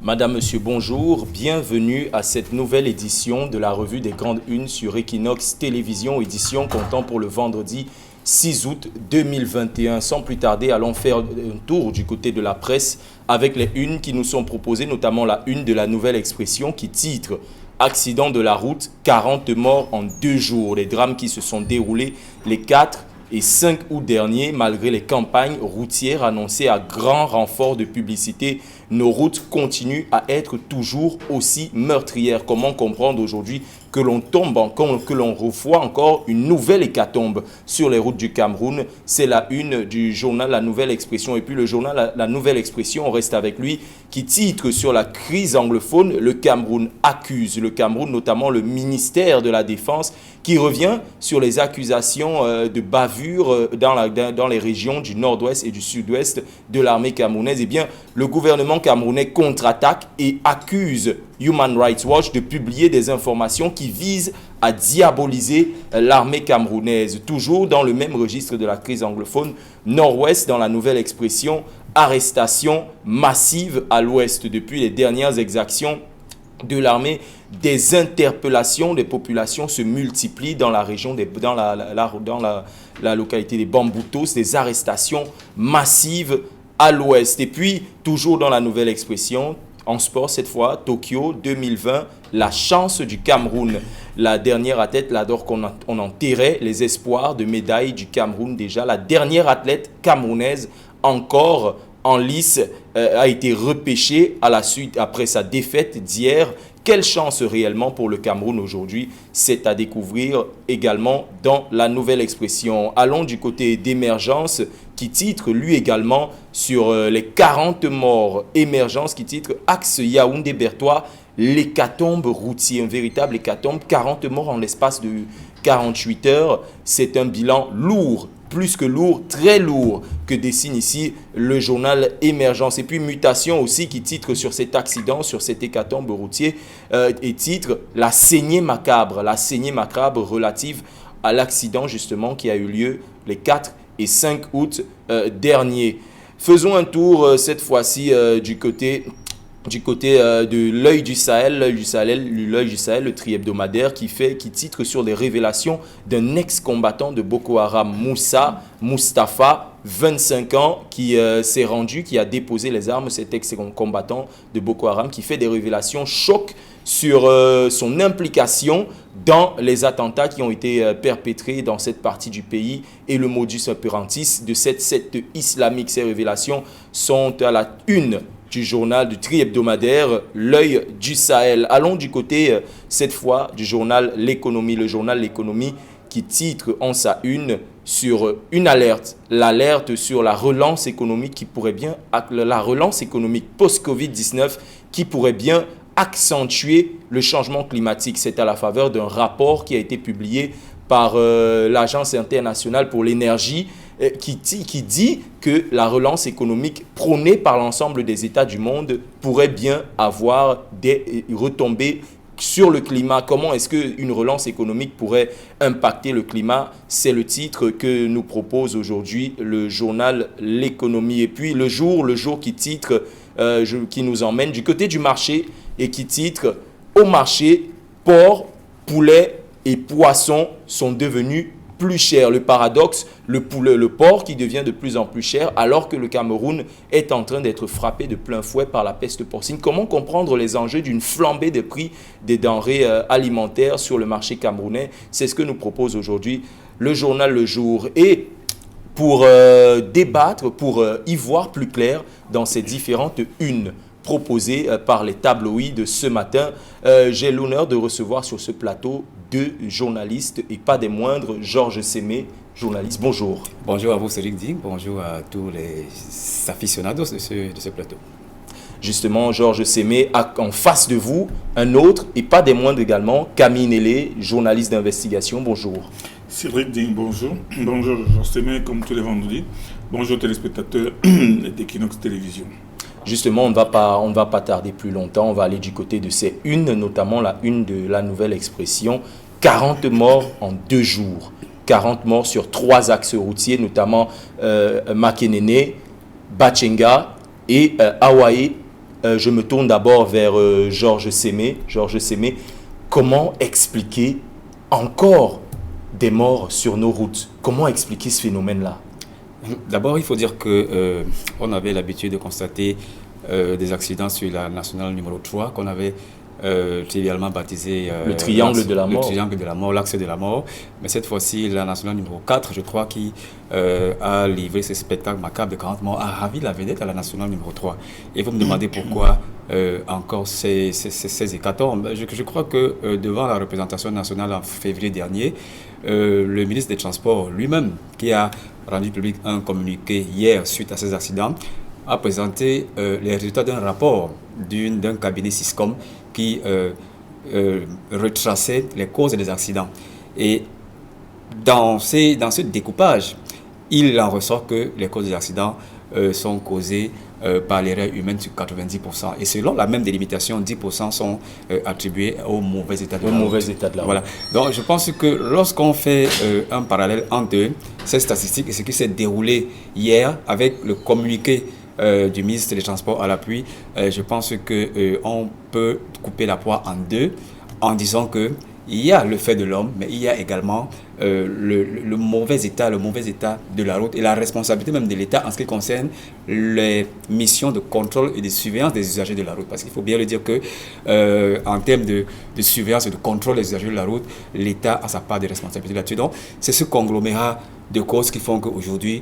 Madame, Monsieur, bonjour. Bienvenue à cette nouvelle édition de la revue des grandes unes sur Equinox Télévision, édition comptant pour le vendredi 6 août 2021. Sans plus tarder, allons faire un tour du côté de la presse avec les unes qui nous sont proposées, notamment la une de la Nouvelle Expression qui titre « Accident de la route, 40 morts en 2 jours ». Les drames qui se sont déroulés les 4 et 5 août dernier, malgré les campagnes routières annoncées à grand renfort de publicité, nos routes continuent à être toujours aussi meurtrières. Comment comprendre aujourd'hui que l'on que l'on revoit encore une nouvelle hécatombe sur les routes du Cameroun? C'est la une du journal La Nouvelle Expression. Et puis le journal La Nouvelle Expression, on reste avec lui, qui titre sur la crise anglophone, le Cameroun accuse. Le Cameroun, notamment le ministère de la Défense, qui revient sur les accusations de bavure dans les régions du nord-ouest et du sud-ouest de l'armée camerounaise. Eh bien, le gouvernement camerounais contre-attaque et accuse Human Rights Watch de publier des informations qui visent à diaboliser l'armée camerounaise. Toujours dans le même registre de la crise anglophone, nord-ouest, dans la Nouvelle Expression, arrestation massive à l'ouest depuis les dernières exactions de l'armée. Des interpellations des populations se multiplient dans la région, dans la localité des Bamboutos, des arrestations massives à l'ouest. Et puis, toujours dans la Nouvelle Expression, en sport cette fois, Tokyo 2020, la chance du Cameroun. La dernière athlète, alors qu'on enterrait les espoirs de médaille du Cameroun déjà, la dernière athlète camerounaise encore en lice a été repêchée à la suite après sa défaite d'hier. Quelle chance réellement pour le Cameroun aujourd'hui? C'est à découvrir également dans la Nouvelle Expression. Allons du côté d'Émergence qui titre lui également sur les 40 morts. Émergence qui titre Axe Yaoundé-Bertois, l'hécatombe routier, un véritable hécatombe, 40 morts en l'espace de 48 heures. C'est un bilan lourd, plus que lourd, très lourd, que dessine ici le journal Émergence. Et puis Mutation aussi qui titre sur cet accident, sur cet hécatombe routier, et titre La saignée macabre relative à l'accident justement qui a eu lieu les 4 et 5 août dernier. Faisons un tour cette fois-ci du côté de l'œil du Sahel, le tri-hebdomadaire qui titre sur les révélations d'un ex-combattant de Boko Haram, Mustapha, 25 ans, qui s'est rendu, qui a déposé les armes, cet ex-combattant de Boko Haram, qui fait des révélations choc sur son implication dans les attentats qui ont été perpétrés dans cette partie du pays et le modus operandi de cette secte islamique. Ces révélations sont à la une du journal du tri-hebdomadaire L'œil du Sahel. Allons du côté, cette fois, du journal L'Économie. Le journal L'Économie qui titre en sa une sur une alerte. L'alerte sur la relance économique la relance économique post-Covid-19 qui pourrait bien accentuer le changement climatique. C'est à la faveur d'un rapport qui a été publié par l'Agence internationale pour l'énergie qui dit que la relance économique prônée par l'ensemble des États du monde pourrait bien avoir des retombées sur le climat. Comment est-ce qu'une relance économique pourrait impacter le climat? C'est le titre que nous propose aujourd'hui le journal L'Économie. Et puis le jour qui titre, qui nous emmène du côté du marché et qui titre « Au marché, porc, poulet et poissons sont devenus plus cher. Le paradoxe, le porc qui devient de plus en plus cher alors que le Cameroun est en train d'être frappé de plein fouet par la peste porcine. Comment comprendre les enjeux d'une flambée des prix des denrées alimentaires sur le marché camerounais? C'est ce que nous propose aujourd'hui le journal Le Jour. Et pour débattre, pour y voir plus clair dans ces différentes unes proposées par les tabloïds de ce matin, j'ai l'honneur de recevoir sur ce plateau 2 journalistes et pas des moindres, Georges Sémé, journaliste. Bonjour. Bonjour à vous, Cédric Ding. Bonjour à tous les aficionados de ce plateau. Justement, Georges Sémé a en face de vous un autre et pas des moindres également, Camille Nélé, journaliste d'investigation. Bonjour. Cédric Ding, bonjour. Bonjour Georges Sémé, comme tous les vendredis. Bonjour téléspectateurs d'Equinox Télévision. Justement, on ne va pas tarder plus longtemps. On va aller du côté de ces unes, notamment la une de la Nouvelle Expression. 40 morts en 2 jours. 40 morts sur 3 axes routiers, notamment Makenene, Bachenga et Hawaii Je me tourne d'abord vers Georges Sémé. Georges Sémé, comment expliquer encore des morts sur nos routes? Comment expliquer ce phénomène-là? D'abord, il faut dire que on avait l'habitude de constater des accidents sur la nationale numéro 3 qu'on avait trivialement baptisé le triangle de la mort. Le triangle de la mort, l'axe de la mort. Mais cette fois-ci, la nationale numéro 4, je crois, qui a livré ce spectacle macabre de 40 morts, a ravi la vedette à la nationale numéro 3. Et vous me demandez pourquoi encore ces hécatombes. Je crois que devant la représentation nationale en février dernier, le ministre des Transports lui-même, qui a rendu public un communiqué hier suite à ces accidents, a présenté les résultats d'un rapport d'un cabinet Siscom qui retraçait les causes des accidents. Et dans ce découpage, il en ressort que les causes des accidents sont causées par l'erreur humaine sur 90%. Et selon la même délimitation, 10% sont attribués au mauvais état de la route. Voilà. Donc je pense que lorsqu'on fait un parallèle entre ces statistiques et ce qui s'est déroulé hier avec le communiqué du ministre des Transports à l'appui, je pense qu'on peut couper la poire en deux en disant que il y a le fait de l'homme, mais il y a également le mauvais état de la route et la responsabilité même de l'État en ce qui concerne les missions de contrôle et de surveillance des usagers de la route. Parce qu'il faut bien le dire que en termes de surveillance et de contrôle des usagers de la route, l'État a sa part de responsabilité là-dessus. Donc, c'est ce conglomérat de causes qui font qu'aujourd'hui,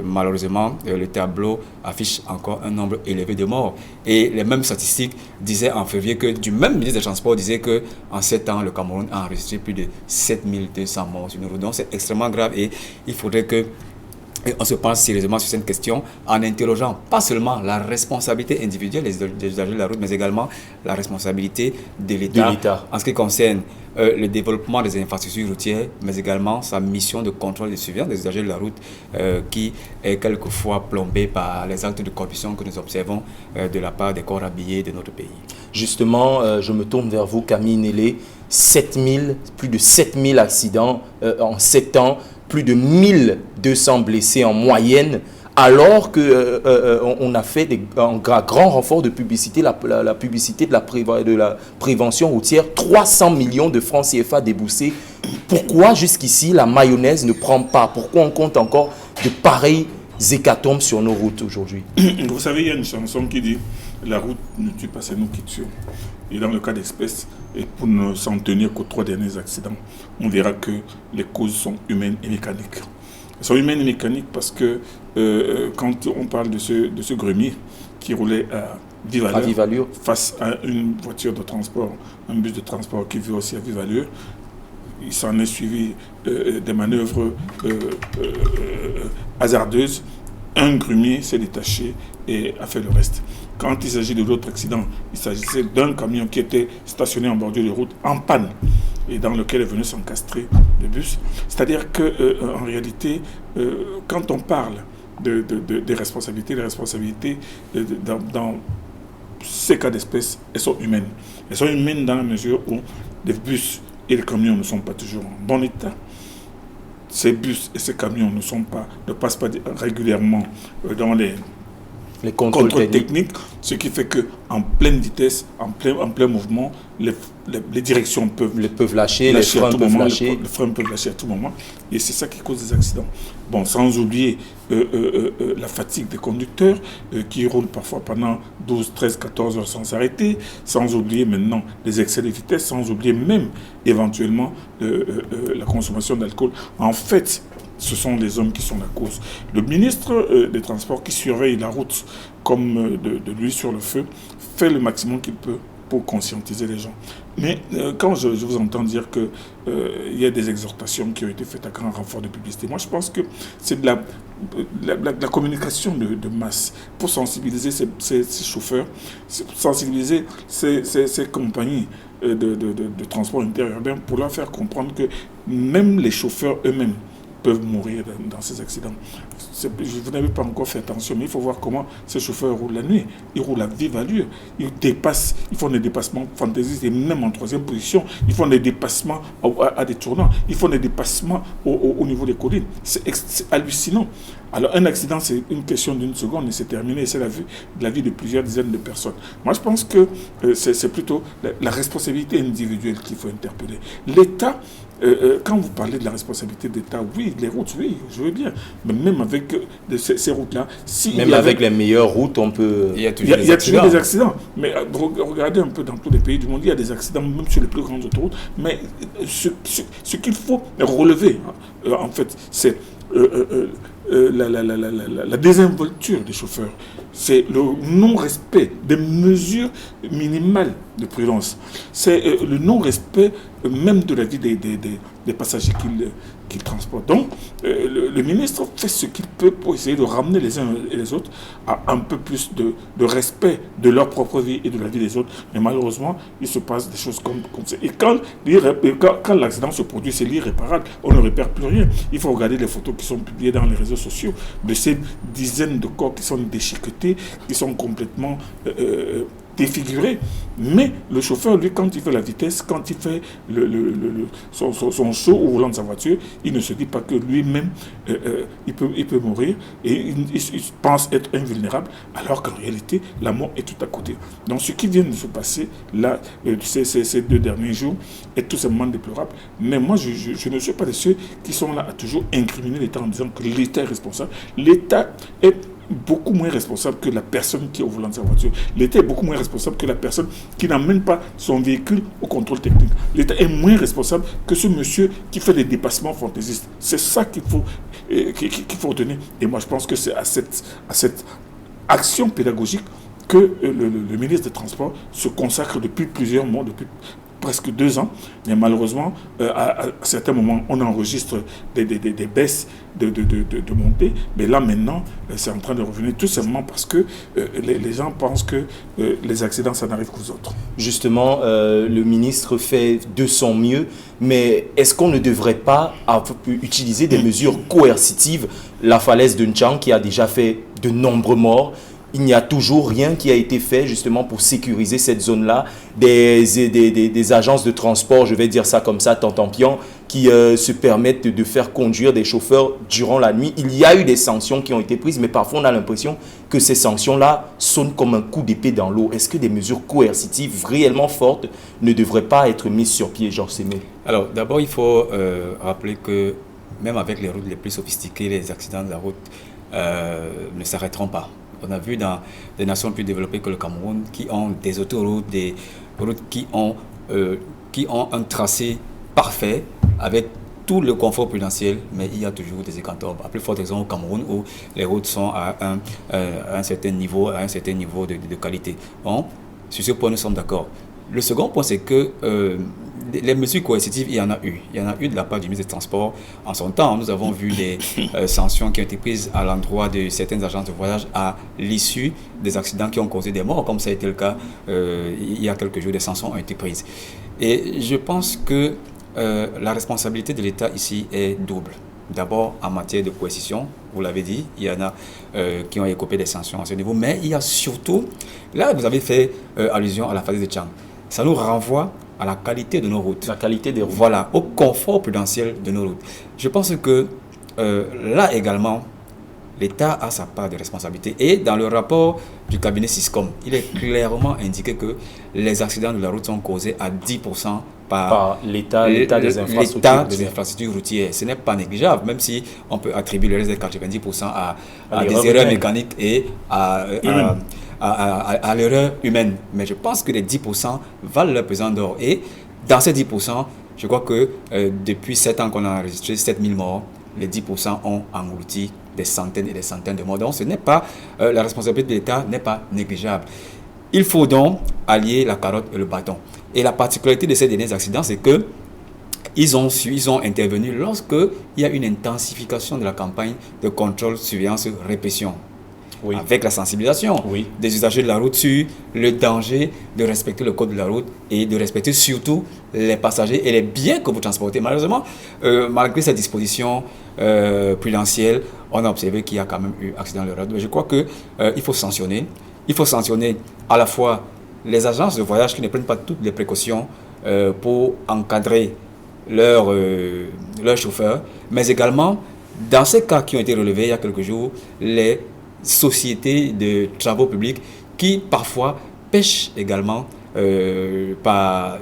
malheureusement, le tableau affiche encore un nombre élevé de morts. Et les mêmes statistiques disaient en février que, du même ministre des Transports disait qu'en 7 ans, le Cameroun a enregistré plus de 7200 morts sur nos routes. Donc c'est extrêmement grave et il faudrait qu'on se pense sérieusement sur cette question en interrogeant pas seulement la responsabilité individuelle des usagers de la route, mais également la responsabilité de l'État en ce qui concerne le développement des infrastructures routières, mais également sa mission de contrôle et de surveillance des usagers de la route qui est quelquefois plombée par les actes de corruption que nous observons de la part des corps habillés de notre pays. Justement, je me tourne vers vous, Camille Nélé. Plus de 7000 accidents en 7 ans, plus de 1200 blessés en moyenne, alors qu'on a fait un grand renfort de publicité, la publicité de la prévention routière, 300 millions de francs CFA déboursés. Pourquoi jusqu'ici la mayonnaise ne prend pas? Pourquoi on compte encore de pareils hécatombes sur nos routes aujourd'hui? Vous savez, il y a une chanson qui dit « La route ne tue pas, c'est nous qui tuons ». Et dans le cas d'espèce, et pour ne s'en tenir qu'aux 3 derniers accidents, on verra que les causes sont humaines et mécaniques. Elles sont humaines et mécaniques parce que quand on parle de ce gremier qui roulait à vive allure face à une voiture de transport, un bus de transport qui vit aussi à vive allure, il s'en est suivi des manœuvres hasardeuses. Un grumier s'est détaché et a fait le reste. Quand il s'agit de l'autre accident, il s'agissait d'un camion qui était stationné en bordure de route en panne et dans lequel est venu s'encastrer le bus. C'est-à-dire qu'en réalité, quand on parle des responsabilités, les responsabilités dans ces cas d'espèce, elles sont humaines. Elles sont humaines dans la mesure où les bus et les camions ne sont pas toujours en bon état. Ces bus et ces camions ne passent pas régulièrement dans les contrôles techniques, ce qui fait qu'en pleine vitesse, en plein mouvement, les directions peuvent lâcher, les freins peuvent lâcher. Les freins peuvent lâcher à tout moment. Et c'est ça qui cause des accidents. Bon, sans oublier la fatigue des conducteurs qui roulent parfois pendant 12, 13, 14 heures sans s'arrêter, sans oublier maintenant les excès de vitesse, sans oublier même éventuellement la consommation d'alcool. En fait, ce sont les hommes qui sont la cause. Le ministre des Transports qui surveille la route comme de l'huile sur le feu fait le maximum qu'il peut pour conscientiser les gens. Mais quand je vous entends dire qu'il y a des exhortations qui ont été faites à grand renfort de publicité, moi je pense que c'est de la communication de masse pour sensibiliser ces chauffeurs, sensibiliser ces compagnies de transport interurbain pour leur faire comprendre que même les chauffeurs eux-mêmes peuvent mourir dans ces accidents. Vous n'avez pas encore fait attention, mais il faut voir comment ces chauffeurs roulent la nuit. Ils roulent à vive allure. Ils font des dépassements fantaisistes et même en troisième position. Ils font des dépassements à des tournants. Ils font des dépassements au niveau des collines. C'est hallucinant. Alors un accident, c'est une question d'une seconde et c'est terminé. C'est la vie de plusieurs dizaines de personnes. Moi, je pense que c'est plutôt la responsabilité individuelle qu'il faut interpeller. L'État, quand vous parlez de la responsabilité d'État, oui, les routes, oui, je veux bien. Mais même avec ces routes-là... Même avec les meilleures routes, on peut... Il y a toujours des accidents. Mais regardez un peu dans tous les pays du monde, il y a des accidents, même sur les plus grandes autoroutes. Mais ce qu'il faut relever, en fait, c'est... la désinvolture des chauffeurs, c'est le non-respect des mesures minimales de prudence, c'est le non-respect même de la vie des passagers qu'il transporte. Donc, le ministre fait ce qu'il peut pour essayer de ramener les uns et les autres à un peu plus de respect de leur propre vie et de la vie des autres. Mais malheureusement, il se passe des choses comme ça. Et quand l'accident se produit, c'est l'irréparable. On ne répare plus rien. Il faut regarder les photos qui sont publiées dans les réseaux sociaux de ces dizaines de corps qui sont déchiquetés, qui sont complètement défiguré. Mais le chauffeur, lui, quand il fait la vitesse, quand il fait son saut au volant de sa voiture, il ne se dit pas que lui-même, il peut mourir et il pense être invulnérable, alors qu'en réalité, la mort est tout à côté. Donc ce qui vient de se passer là, ces 2 derniers jours, est tout simplement déplorable. Mais moi, je ne suis pas de ceux qui sont là à toujours incriminer l'État en disant que l'État est responsable. L'État est beaucoup moins responsable que la personne qui est au volant de sa voiture. L'État est beaucoup moins responsable que la personne qui n'amène pas son véhicule au contrôle technique. L'État est moins responsable que ce monsieur qui fait des dépassements fantaisistes. C'est ça qu'il faut retenir. Et moi, je pense que c'est à cette action pédagogique que le ministre des Transports se consacre depuis plusieurs mois, depuis presque 2 ans, mais malheureusement, à certains moments, on enregistre des baisses de montée, mais là maintenant, c'est en train de revenir tout simplement parce que les gens pensent que les accidents, ça n'arrive qu'aux autres. Justement, le ministre fait de son mieux, mais est-ce qu'on ne devrait pas utiliser des mesures coercitives? La falaise de Nchang qui a déjà fait de nombreux morts, il n'y a toujours rien qui a été fait justement pour sécuriser cette zone-là. Des agences de transport, je vais dire ça comme ça, Tantampion, qui se permettent de faire conduire des chauffeurs durant la nuit. Il y a eu des sanctions qui ont été prises, mais parfois on a l'impression que ces sanctions-là sonnent comme un coup d'épée dans l'eau. Est-ce que des mesures coercitives réellement fortes ne devraient pas être mises sur pied, Georges Sémé? Alors d'abord, il faut rappeler que même avec les routes les plus sophistiquées, les accidents de la route ne s'arrêteront pas. On a vu dans des nations plus développées que le Cameroun qui ont des autoroutes, des routes qui ont un tracé parfait avec tout le confort prudentiel, mais il y a toujours des hécatombes. À plus forte raison au Cameroun où les routes sont à un certain niveau, de qualité. Bon, sur ce point, nous sommes d'accord. Le second point, c'est que les mesures coercitives, il y en a eu. Il y en a eu de la part du ministre des Transports. En son temps, nous avons vu des sanctions qui ont été prises à l'endroit de certaines agences de voyage à l'issue des accidents qui ont causé des morts, comme ça a été le cas il y a quelques jours, des sanctions ont été prises. Et je pense que la responsabilité de l'État ici est double. D'abord, en matière de coercition, vous l'avez dit, il y en a qui ont écopé des sanctions à ce niveau, mais il y a surtout, là vous avez fait allusion à la phase de Tchang, ça nous renvoie à la qualité de nos routes. La qualité des routes. Voilà, au confort prudentiel de nos routes. Je pense que là également, l'État a sa part de responsabilité. Et dans le rapport du cabinet Siscom, il est clairement indiqué que les accidents de la route sont causés à 10% par l'état des infrastructures routières. Ce n'est pas négligeable, même si on peut attribuer le reste des 90% à des erreurs mécaniques et à l'erreur humaine. Mais je pense que les 10% valent leur pesant d'or. Et dans ces 10%, je crois que depuis 7 ans qu'on a enregistré 7000 morts, les 10% ont englouti des centaines et des centaines de morts. Donc ce n'est pas, la responsabilité de l'État n'est pas négligeable. Il faut donc allier la carotte et le bâton. Et la particularité de ces derniers accidents, c'est que ils ont intervenu lorsqu'il y a une intensification de la campagne de contrôle, surveillance, répression. Oui. avec la sensibilisation Oui. des usagers de la route sur le danger de respecter le code de la route et de respecter surtout les passagers et les biens que vous transportez. Malheureusement, malgré ces dispositions prudentielles, on a observé qu'il y a quand même eu accident de la route. Mais je crois qu'il faut sanctionner. Il faut sanctionner à la fois les agences de voyage qui ne prennent pas toutes les précautions pour encadrer leurs chauffeurs, mais également, dans ces cas qui ont été relevés il y a quelques jours, les sociétés de travaux publics qui parfois pêchent également par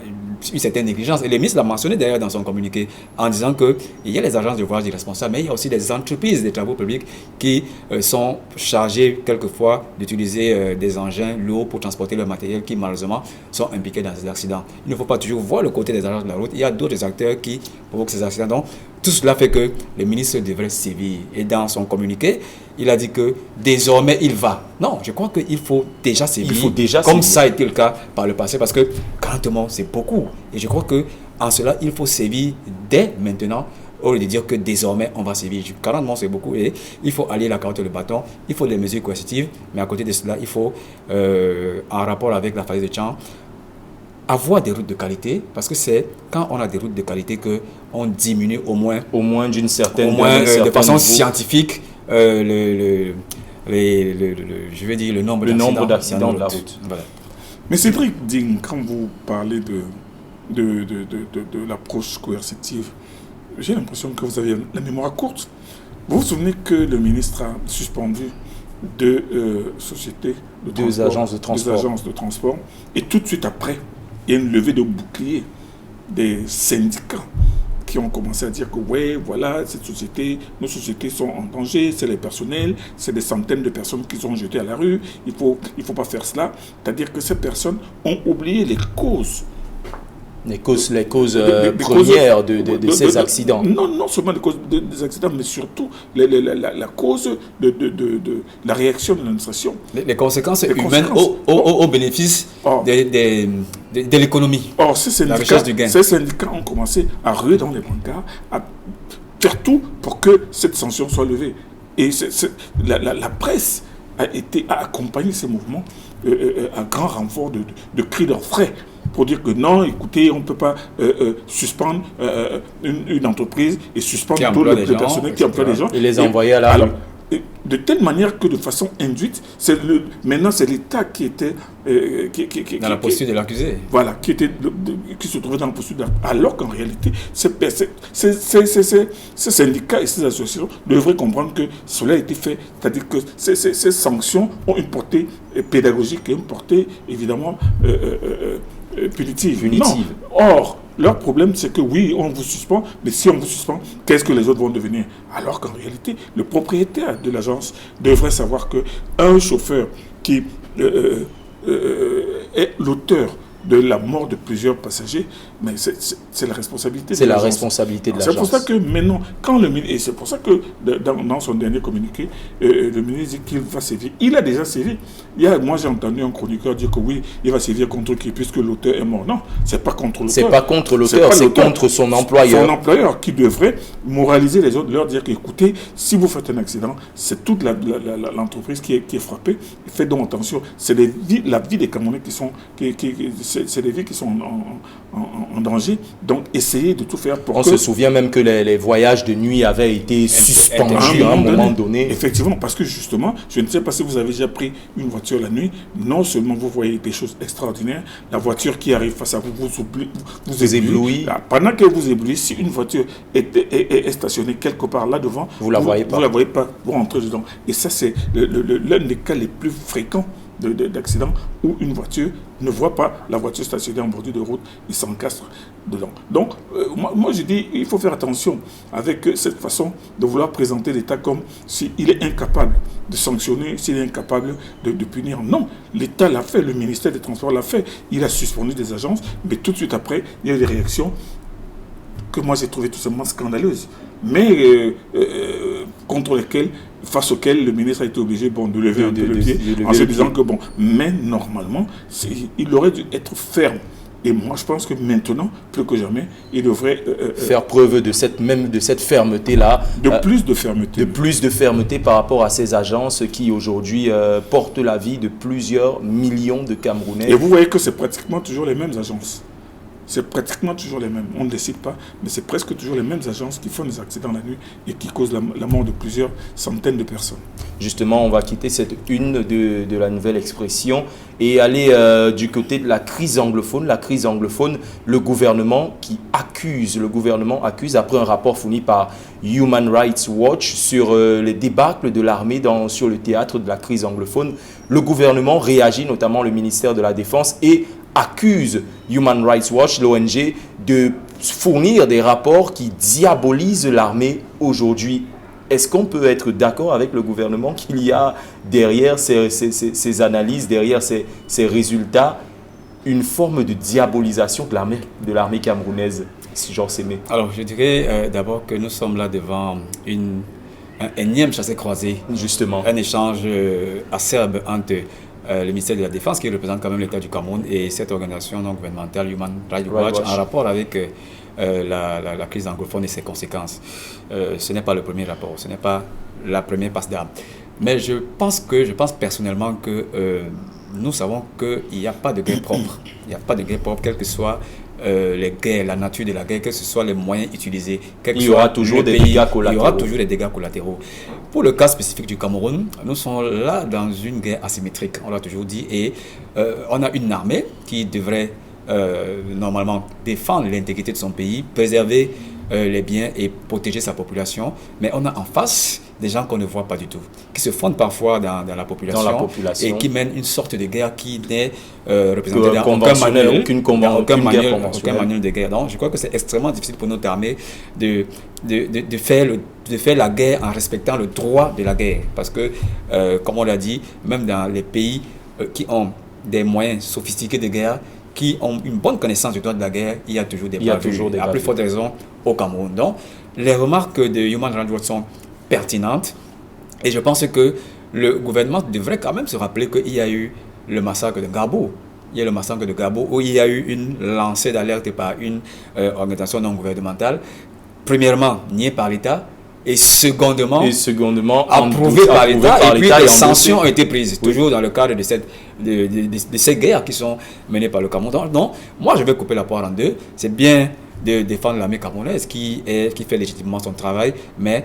une certaine négligence. Et le ministre l'a mentionné d'ailleurs dans son communiqué en disant qu'il y a les agences de voyage irresponsables, mais il y a aussi des entreprises des travaux publics qui sont chargées quelquefois d'utiliser des engins lourds pour transporter leur matériel qui malheureusement sont impliqués dans ces accidents. Il ne faut pas toujours voir le côté des agences de la route, il y a d'autres acteurs qui provoquent ces accidents. Donc, tout cela fait que le ministre devrait sévir. Et dans son communiqué, il a dit que désormais il va. Non, je crois qu'il faut déjà sévir. Il faut déjà comme sévir. ça a été le cas par le passé, parce que 40 morts, c'est beaucoup. Et je crois qu'en cela, il faut sévir dès maintenant, au lieu de dire que désormais on va sévir. 40 morts, c'est beaucoup. Et il faut allier la carotte et le bâton. Il faut des mesures coercitives. Mais à côté de cela, il faut, en rapport avec la faillite de Tchang, avoir des routes de qualité, parce que c'est quand on a des routes de qualité qu'on diminue au moins d'une certaine de façon niveau. scientifique je vais dire le nombre d'accidents de la route. Voilà. Mais Cédric Ding, quand vous parlez de l'approche coercitive, j'ai l'impression que vous avez la mémoire courte. Vous vous souvenez que le ministre a suspendu deux sociétés de transport, deux agences de transport, et tout de suite après, il y a une levée de bouclier des syndicats qui ont commencé à dire que ouais, voilà, nos sociétés sont en danger, c'est les personnels, c'est des centaines de personnes qui sont jetées à la rue, il faut pas faire cela. C'est-à-dire que ces personnes ont oublié les causes. Les causes premières de ces accidents. Non seulement les causes des accidents, mais surtout la cause de la réaction de l'administration. Les conséquences humaines au bénéfice de l'économie. Or, ces syndicats ont commencé à ruer dans les brancards, à faire tout pour que cette sanction soit levée. Et la presse a accompagné ces mouvements à grand renfort de cris d'orfraie, pour dire que non, écoutez, on ne peut pas suspendre une entreprise et suspendre tous les personnels qui emploient les gens. Et les envoyer à la rue. De telle manière que de façon induite, maintenant c'est l'État qui était dans la posture de l'accusé. Voilà, qui se trouvait dans la posture de l'accusé. Alors qu'en réalité, ces syndicats et ces associations devraient comprendre que cela a été fait. C'est-à-dire que ces sanctions ont une portée pédagogique et une portée évidemment punitive. Non. Or, leur problème, c'est que oui, on vous suspend, mais si on vous suspend, qu'est-ce que les autres vont devenir? Alors qu'en réalité, le propriétaire de l'agence devrait savoir qu'un chauffeur qui est l'auteur de la mort de plusieurs passagers, mais c'est la responsabilité de l'agence. C'est la responsabilité de l'agence. C'est pour ça que maintenant, et c'est pour ça que dans son dernier communiqué, le ministre dit qu'il va sévir. Il a déjà sévi. Moi, j'ai entendu un chroniqueur dire que oui, il va sévir contre qui, puisque l'auteur est mort. Non, c'est pas contre l'auteur. C'est pas contre l'auteur, c'est contre son employeur. Son employeur qui devrait moraliser les autres, leur dire que, écoutez, si vous faites un accident, c'est toute l'entreprise qui est frappée. Faites donc attention. C'est la vie des Camerounais qui sont... C'est des vies qui sont en danger. Donc, essayez de tout faire pour On se souvient même que les voyages de nuit avaient été suspendus à un moment donné. Effectivement, parce que justement, je ne sais pas si vous avez déjà pris une voiture la nuit, non seulement vous voyez des choses extraordinaires, la voiture qui arrive face à vous, vous éblouit. Pendant que vous éblouit, si une voiture est stationnée quelque part là devant, vous la voyez pas. Vous la voyez pas, vous rentrez dedans. Et ça, c'est l'un des cas les plus fréquents d'accident où une voiture ne voit pas la voiture stationnée en bordure de route, il s'encastre dedans. Donc, moi je dis, il faut faire attention avec cette façon de vouloir présenter l'État comme s'il est incapable de sanctionner, s'il est incapable de punir. Non, l'État l'a fait, le ministère des Transports l'a fait. Il a suspendu des agences, mais tout de suite après, il y a eu des réactions que moi j'ai trouvées tout simplement scandaleuses, mais face auxquelles le ministre a été obligé de lever un peu le pied en se disant que mais normalement, il aurait dû être ferme Et moi, je pense que maintenant, plus que jamais, il devrait faire preuve de cette fermeté-là. Plus de fermeté. De plus de fermeté par rapport à ces agences qui aujourd'hui portent la vie de plusieurs millions de Camerounais. Et vous voyez que c'est pratiquement toujours les mêmes agences. C'est pratiquement toujours les mêmes. On ne décide pas, mais c'est presque toujours les mêmes agences qui font des accidents la nuit et qui causent la mort de plusieurs centaines de personnes. Justement, on va quitter cette une de la Nouvelle Expression et aller du côté de la crise anglophone. La crise anglophone, le gouvernement accuse, après un rapport fourni par Human Rights Watch sur les débâcles de l'armée sur le théâtre de la crise anglophone. Le gouvernement réagit, notamment le ministère de la Défense, et accuse Human Rights Watch, l'ONG, de fournir des rapports qui diabolisent l'armée aujourd'hui. Est-ce qu'on peut être d'accord avec le gouvernement qu'il y a derrière ces analyses, derrière ces résultats, une forme de diabolisation de l'armée camerounaise, si j'en sais mais? Alors, je dirais d'abord que nous sommes là devant un énième chassé-croisé. Justement. Un échange acerbe entre le ministère de la Défense, qui représente quand même l'État du Cameroun, et cette organisation non gouvernementale Human Rights Watch, en rapport avec la crise anglophone et ses conséquences. Ce n'est pas le premier rapport, ce n'est pas la première passe d'armes. Mais je pense personnellement que nous savons qu'il n'y a pas de guerre propre. Il n'y a pas de guerre propre, quelles que soient les guerres, la nature de la guerre, quels que soient les moyens utilisés. Il y aura toujours des dégâts collatéraux. Il y aura toujours des dégâts collatéraux. Pour le cas spécifique du Cameroun, nous sommes là dans une guerre asymétrique, on l'a toujours dit, et on a une armée qui devrait normalement défendre l'intégrité de son pays, préserver les biens et protéger sa population, mais on a en face des gens qu'on ne voit pas du tout, qui se fondent parfois dans la population et qui mènent une sorte de guerre qui n'est représentée dans aucun manuel de guerre. Donc je crois que c'est extrêmement difficile pour notre armée de faire la guerre en respectant le droit de la guerre, parce que, comme on l'a dit, même dans les pays qui ont des moyens sophistiqués de guerre, qui ont une bonne connaissance du droit de la guerre, il y a toujours des bavures. À plus forte raison au Cameroun. Donc, les remarques de Human Rights Watch sont pertinentes et je pense que le gouvernement devrait quand même se rappeler qu'il y a eu le massacre de Gabo. Il y a le massacre de Gabo où il y a eu une lancée d'alerte par une organisation non gouvernementale, premièrement niée par l'État, et secondement approuvé par l'État, et puis des sanctions ont été prises, toujours dans le cadre de ces guerres qui sont menées par le Cameroun. Donc, moi, je vais couper la poire en deux. C'est bien de défendre l'armée camerounaise qui fait légitimement son travail, mais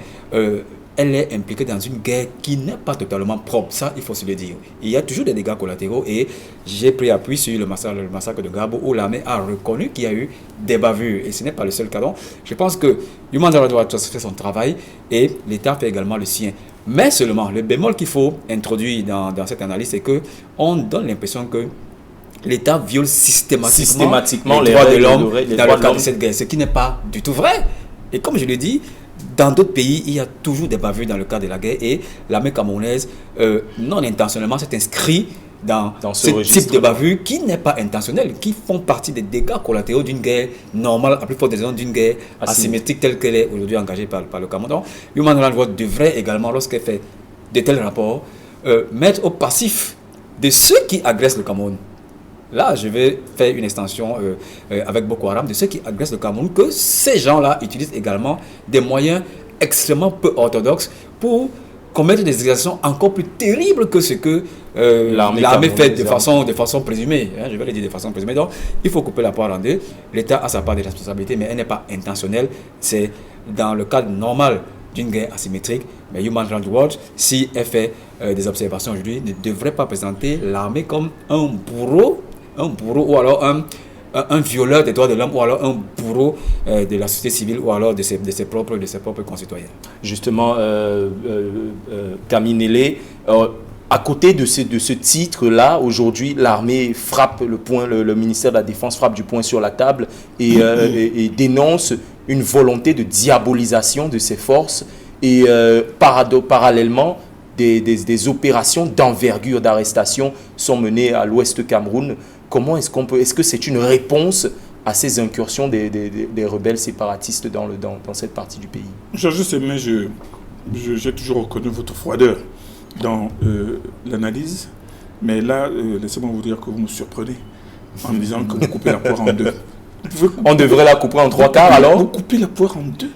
elle est impliquée dans une guerre qui n'est pas totalement propre. Ça, il faut se le dire. Il y a toujours des dégâts collatéraux et j'ai pris appui sur le massacre de Gabo où l'armée a reconnu qu'il y a eu des bavures et ce n'est pas le seul cas. Donc, je pense que Human Rights Watch fait son travail et l'État fait également le sien. Mais seulement, le bémol qu'il faut introduire dans cette analyse, c'est qu'on donne l'impression que l'État viole systématiquement les droits de l'homme dans le cadre de cette guerre, ce qui n'est pas du tout vrai. Et comme je l'ai dit, dans d'autres pays, il y a toujours des bavures dans le cadre de la guerre et l'armée camerounaise, non intentionnellement, s'est inscrite dans ce type de bavure qui n'est pas intentionnel, qui font partie des dégâts collatéraux d'une guerre normale, à plus forte raison d'une guerre asymétrique telle qu'elle est aujourd'hui engagée par le Cameroun. Donc, Human Rights Watch devrait également, lorsqu'elle fait de tels rapports, mettre au passif de ceux qui agressent le Cameroun. Là, je vais faire une extension avec Boko Haram, de ceux qui agressent le Cameroun, que ces gens-là utilisent également des moyens extrêmement peu orthodoxes pour commettre des exactions encore plus terribles que ce que l'armée fait de façon présumée. Je vais le dire de façon présumée. Donc, il faut couper la poire en deux. L'État a sa part de responsabilité, mais elle n'est pas intentionnelle. C'est dans le cadre normal d'une guerre asymétrique. Mais Human Rights Watch, si elle fait des observations aujourd'hui, ne devrait pas présenter l'armée comme un bourreau ou alors un violeur des droits de l'homme ou alors un bourreau de la société civile ou alors de ses propres concitoyens. Justement, Kaminele, à côté de ce titre-là, aujourd'hui, l'armée frappe le ministère de la Défense frappe du poing sur la table et dénonce une volonté de diabolisation de ses forces et parallèlement, des opérations d'envergure d'arrestation sont menées à l'ouest Cameroun. Comment est-ce que c'est une réponse à ces incursions des rebelles séparatistes dans cette partie du pays? Georges Sémé, j'ai toujours reconnu votre froideur dans l'analyse, mais là, laissez-moi vous dire que vous me surprenez. en disant que vous coupez la poire en deux. On devrait la couper en 3 quarts alors? Vous coupez la poire en deux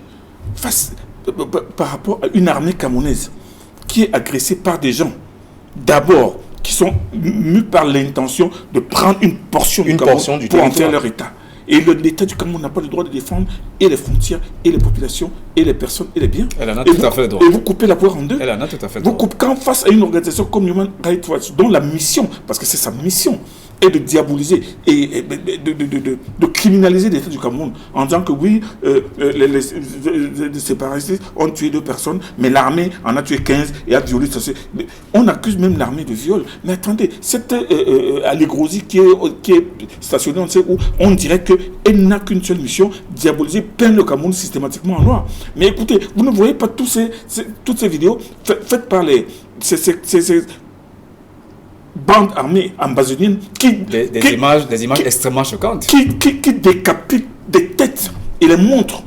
par rapport à une armée camerounaise qui est agressée par des gens, d'abord, qui sont mus par l'intention de prendre une portion du Cameroun pour en faire leur État. Et l'État du Cameroun n'a pas le droit de défendre et les frontières, et les populations, et les personnes, et les biens. Elle en a tout à fait le droit. Et vous coupez la poire en deux. Elle en a tout à fait le droit. droit. Vous coupez quand face à une organisation comme Human Rights Watch, dont la mission, parce que c'est sa mission, est de diaboliser et de criminaliser l'État du Cameroun en disant que oui, les séparatistes ont tué 2 personnes, mais l'armée en a tué 15 et a violé. On accuse même l'armée de viol. Mais attendez, cette allégrosie qui est stationnée, on sait où, on dirait qu'elle n'a qu'une seule mission, diaboliser, peindre le Cameroun systématiquement en noir. Mais écoutez, vous ne voyez pas toutes ces vidéos faites par ces bandes armées ambazoniennes des images extrêmement choquantes qui décapitent des têtes et les montrent.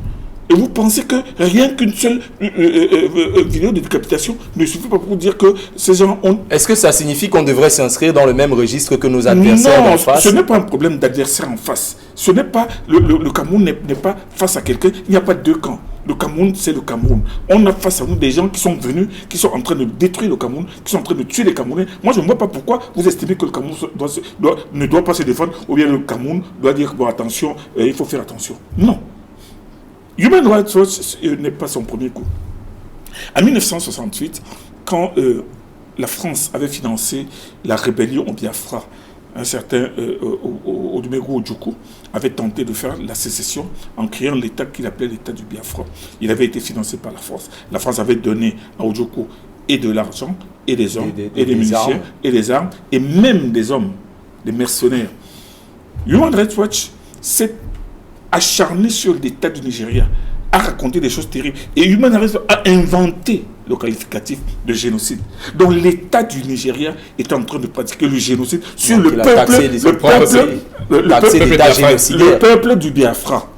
Et vous pensez que rien qu'une seule vidéo de décapitation ne suffit pas pour dire que ces gens ont... Est-ce que ça signifie qu'on devrait s'inscrire dans le même registre que nos adversaires en face? Non, ce n'est pas un problème d'adversaire en face. Ce n'est pas... Le Cameroun n'est pas face à quelqu'un. Il n'y a pas 2 camps. Le Cameroun, c'est le Cameroun. On a face à nous des gens qui sont venus, qui sont en train de détruire le Cameroun, qui sont en train de tuer les Camerounais. Moi, je ne vois pas pourquoi vous estimez que le Cameroun ne doit pas se défendre, ou bien le Cameroun doit dire, bon, attention, il faut faire attention. Non. Human Rights Watch n'est pas son premier coup. En 1968, quand la France avait financé la rébellion au Biafra, un certain Odumegwu Ojukwu avait tenté de faire la sécession en créant l'État qu'il appelait l'État du Biafra. Il avait été financé par la France. La France avait donné à Ojukwu et de l'argent, et des hommes, et des munitions, et des armes, et même des hommes, des mercenaires. Human Rights Watch s'est acharné sur l'État du Nigeria, a raconté des choses terribles. Et Human Rights Watch a inventé le qualificatif de génocide. Donc l'État du Nigeria est en train de pratiquer le génocide sur le peuple du Biafra.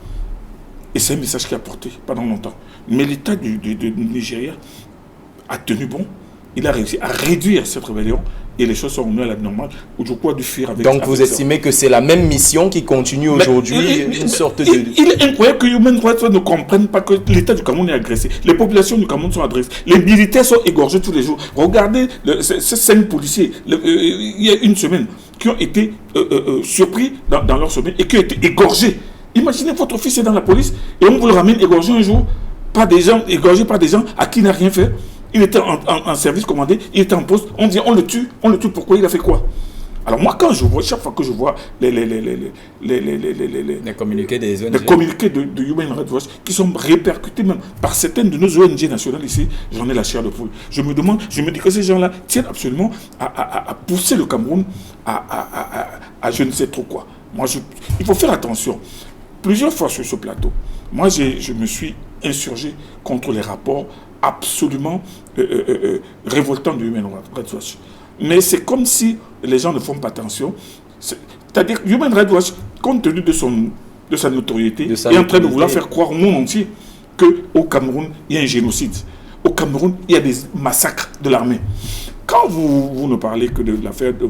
Et c'est un message qui a porté pendant longtemps. Mais l'État du Nigeria a tenu bon. Il a réussi à réduire cette rébellion et les choses sont revenues à la normale. Ojukwu a dû fuir avec. Donc vous estimez que c'est la même mission qui continue aujourd'hui, une sorte de... Il est incroyable que Human Rights Watch ne comprenne pas que l'État du Cameroun est agressé. Les populations du Cameroun sont agressées. Les militaires sont égorgés tous les jours. Regardez ces 5 policiers, il y a une semaine, qui ont été surpris dans leur sommeil et qui ont été égorgés. Imaginez votre fils est dans la police et on vous le ramène égorgé un jour par des gens, égorgé par des gens à qui il n'a rien fait. Il était en service commandé, il était en poste, on dit on le tue, pourquoi il a fait quoi? Alors moi quand je vois, chaque fois que je vois les communiqués des ONG, les communiqués de Human Rights Watch qui sont répercutés même par certaines de nos ONG nationales ici, j'en ai la chair de poule. Je me dis que ces gens-là tiennent absolument à pousser le Cameroun à je ne sais trop quoi. Moi, il faut faire attention. Plusieurs fois sur ce plateau, moi je me suis insurgé contre les rapports absolument révoltant de Human Rights Watch. Mais c'est comme si les gens ne font pas attention. C'est-à-dire que Human Rights Watch, compte tenu de sa notoriété, est en train de vouloir faire croire au monde entier qu'au Cameroun, il y a un génocide. Au Cameroun, il y a des massacres de l'armée. Quand vous ne parlez que de l'affaire de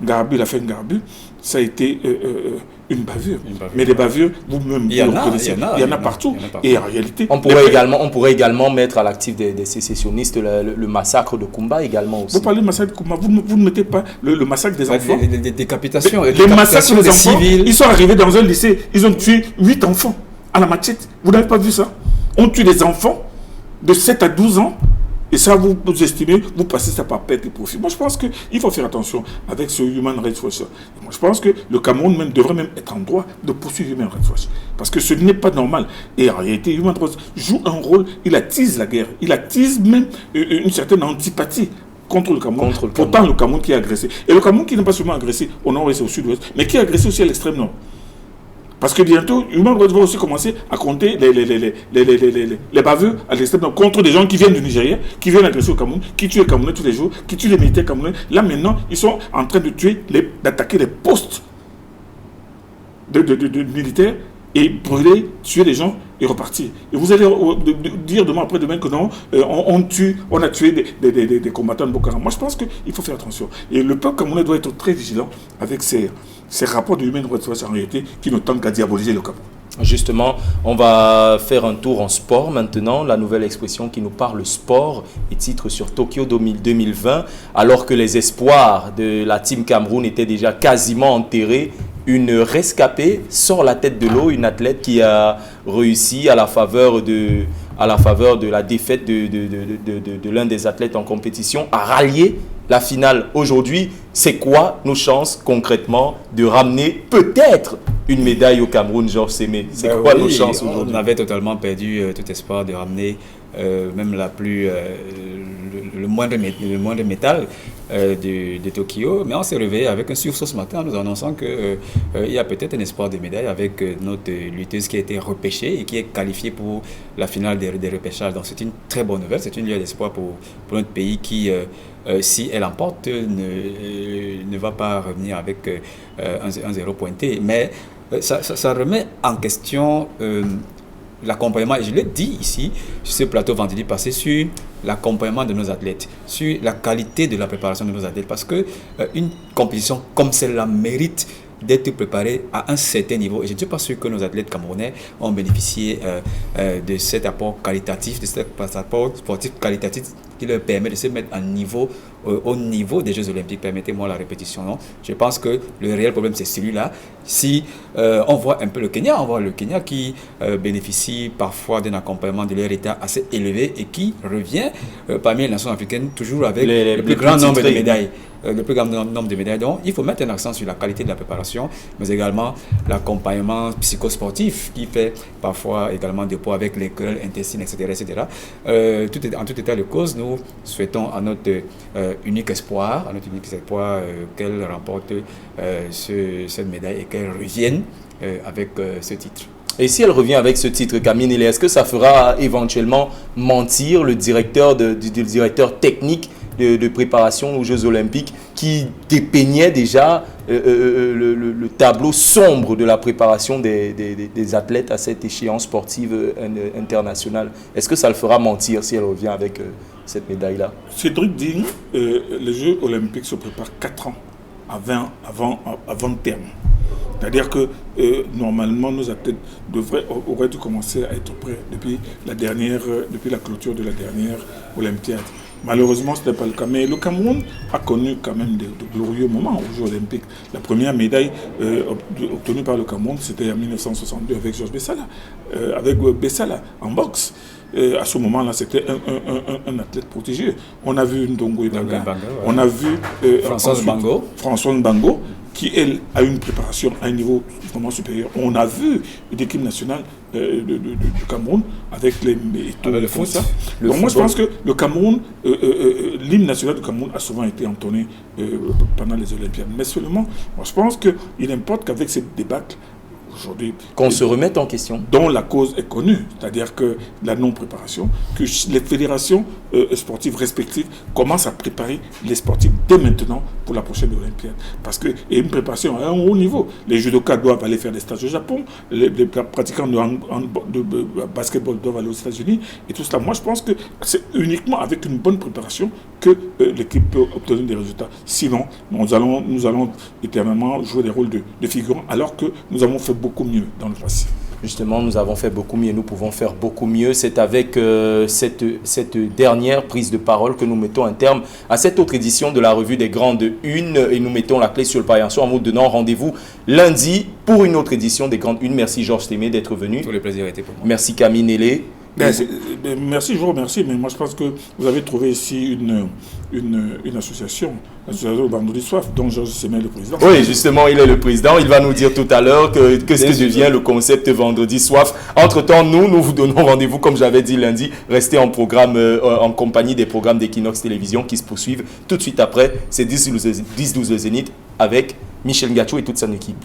Ngarbu, l'affaire Ngarbu, ça a été une bavure. Mais des bavures, vous-même, il y en a partout. Et en réalité... On pourrait également mettre à l'actif des sécessionnistes le massacre de Kumba également aussi. Vous parlez du massacre de Kumba, vous ne mettez pas le massacre des enfants. Des décapitations. Les massacres des enfants, civils. Ils sont arrivés dans un lycée, ils ont tué 8 enfants à la machette. Vous n'avez pas vu ça? On tue des enfants de 7 à 12 ans. Et ça, vous estimez, vous passez ça par perte et profit. Moi, je pense qu'il faut faire attention avec ce Human Rights Watch. Moi, je pense que le Cameroun même devrait même être en droit de poursuivre Human Rights Watch. Parce que ce n'est pas normal. Et en réalité, Human Rights Watch joue un rôle, il attise la guerre. Il attise même une certaine antipathie contre le Cameroun. Pourtant, le Cameroun qui est agressé. Et le Cameroun qui n'est pas seulement agressé au nord et au sud-ouest, mais qui est agressé aussi à l'extrême nord. Parce que bientôt, Human Rights va aussi commencer à compter les baveux à l'extrême nord contre des gens qui viennent du Nigeria, qui viennent agresser au Cameroun, qui tuent les Camerounais tous les jours, qui tuent les militaires camerounais. Là maintenant, ils sont en train d'attaquer les postes de militaires et brûler, tuer les gens et repartir. Et vous allez dire demain après-demain que non, on a tué des combattants de Boko Haram. Moi, je pense qu'il faut faire attention. Et le peuple camerounais doit être très vigilant avec ces rapports de Human Rights Watch en réalité qui ne tentent qu'à diaboliser le Cameroun. Justement, on va faire un tour en sport maintenant. La nouvelle expression qui nous parle sport et titre sur Tokyo 2020. Alors que les espoirs de la Team Cameroun étaient déjà quasiment enterrés, une rescapée sort la tête de l'eau, une athlète qui a réussi à la faveur de la défaite de l'un des athlètes en compétition à rallier la finale. Aujourd'hui, c'est quoi nos chances concrètement de ramener peut-être une médaille au Cameroun, Georges Sémé? C'est quoi nos chances aujourd'hui? On avait totalement perdu tout espoir de ramener même le moindre métal de Tokyo, mais on s'est réveillé avec un sursaut ce matin en nous annonçant qu'il y a peut-être un espoir de médaille avec notre lutteuse qui a été repêchée et qui est qualifiée pour la finale des repêchages. Donc c'est une très bonne nouvelle, c'est une lueur d'espoir pour notre pays qui, si elle emporte, ne va pas revenir avec un zéro pointé. Mais ça remet en question l'accompagnement, et je l'ai dit ici, sur ce plateau vendredi passé, sur l'accompagnement de nos athlètes, sur la qualité de la préparation de nos athlètes, parce que une compétition comme celle-là mérite d'être préparée à un certain niveau. Et je ne suis pas sûr que nos athlètes camerounais ont bénéficié de cet apport qualitatif, de cet apport sportif qualitatif qui leur permet de se mettre au niveau des Jeux Olympiques. Permettez-moi la répétition. Non, je pense que le réel problème, c'est celui-là. Si on voit un peu le Kenya, qui bénéficie parfois d'un accompagnement de leur État assez élevé et qui revient parmi les nations africaines toujours avec le plus grand nombre de médailles. Donc, il faut mettre un accent sur la qualité de la préparation, mais également l'accompagnement psychosportif qui fait parfois également des poids avec les querelles intestines, etc. En tout état de cause, nous souhaitons à notre unique espoir qu'elle remporte cette médaille et qu'elle revienne avec ce titre. Et si elle revient avec ce titre, Camille Nélé, est-ce que ça fera éventuellement mentir le directeur technique de préparation aux Jeux Olympiques qui dépeignait déjà le tableau sombre de la préparation des athlètes à cette échéance sportive internationale? Est-ce que ça le fera mentir si elle revient avec cette médaille-là? Cédric dit les Jeux Olympiques se préparent 4 ans avant le terme. C'est-à-dire que normalement, nos athlètes auraient dû commencer à être prêts depuis la clôture de la dernière Olympiade. Malheureusement, ce n'est pas le cas. Mais le Cameroun a connu quand même de glorieux moments aux Jeux Olympiques. La première médaille obtenue par le Cameroun, c'était en 1962 avec Georges Bessala, avec Bessala en boxe. À ce moment-là, c'était un athlète protégé. On a vu Ndongo Ibanga, on a vu Françoise Bango, qui, elle, a une préparation à un niveau vraiment supérieur. On a vu l'équipe nationale du Cameroun avec le foot. Donc moi, je pense que le Cameroun, l'hymne national du Cameroun a souvent été entonné pendant les Olympiades. Mais seulement, moi, je pense qu'il importe qu'avec cette débâcle, aujourd'hui, qu'on se remette en question, dont la cause est connue, c'est-à-dire que la non-préparation, que les fédérations sportives respectives commencent à préparer les sportifs dès maintenant pour la prochaine Olympiade. Parce que et une préparation à un haut niveau. Les judokas doivent aller faire des stages au Japon, les pratiquants de basketball doivent aller aux États-Unis et tout cela. Moi, je pense que c'est uniquement avec une bonne préparation que l'équipe peut obtenir des résultats. Sinon, nous allons éternellement jouer des rôles de figurants alors que nous avons fait beaucoup mieux dans le passé. Justement, nous avons fait beaucoup mieux, nous pouvons faire beaucoup mieux. C'est avec cette dernière prise de parole que nous mettons un terme à cette autre édition de la revue des Grandes Unes et nous mettons la clé sur le paillasson en vous donnant rendez-vous lundi pour une autre édition des Grandes Unes. Merci Georges Sémé d'être venu. Tout le plaisir a été pour moi. Merci Camille Nélé. Merci, je vous remercie, mais moi je pense que vous avez trouvé ici une association, l'association Vendredi Soif, dont Georges Sémé est le président. Oui, justement, il est le président. Il va nous dire tout à l'heure ce que devient le concept Vendredi Soif. Entre-temps, nous vous donnons rendez-vous, comme j'avais dit lundi, restez en compagnie des programmes d'Equinox Télévision qui se poursuivent tout de suite après. C'est 10-12 Zénith avec Michel Gachou et toute son équipe.